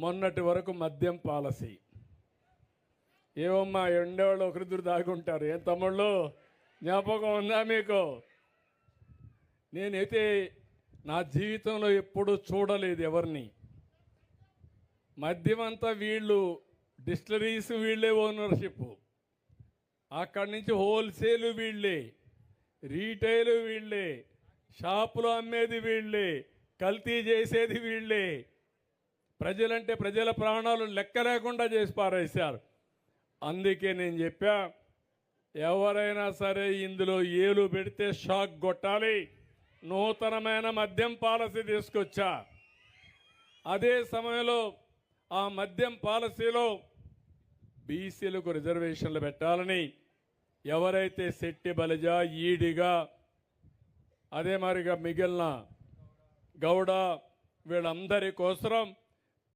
మొన్నటి వరకు మద్యం పాలసీ. ఏమమ్మా ఎండేవాళ్ళు ఒకరిద్దరు దాగుంటారు. ఏం తమ్ముళ్ళు జ్ఞాపకం ఉందా మీకు? నేనైతే నా జీవితంలో ఎప్పుడూ చూడలేదు ఎవరిని. మద్యం అంతా వీళ్ళు, డిస్టిలరీస్ వీళ్ళే ఓనర్షిప్, అక్కడి నుంచి హోల్సేల్ వీళ్ళే, రీటైల్ వీళ్ళే, షాపులో అమ్మేది వీళ్ళే, కల్తీ చేసేది వీళ్ళే. ప్రజలంటే ప్రజల ప్రాణాలు లెక్క లేకుండా చేసి పారేశారు. అందుకే నేను చెప్పా, ఎవరైనా సరే ఇందులో ఏలు పెడితే షాక్ కొట్టాలి. నూతనమైన మద్యం పాలసీ తీసుకొచ్చా. అదే సమయంలో ఆ మద్యం పాలసీలో బీసీలకు రిజర్వేషన్లు పెట్టాలని, ఎవరైతే శెట్టి బలిజ, ఈడిగా, అదే మరిగా మిగిలిన గౌడ వీళ్ళందరి కోసం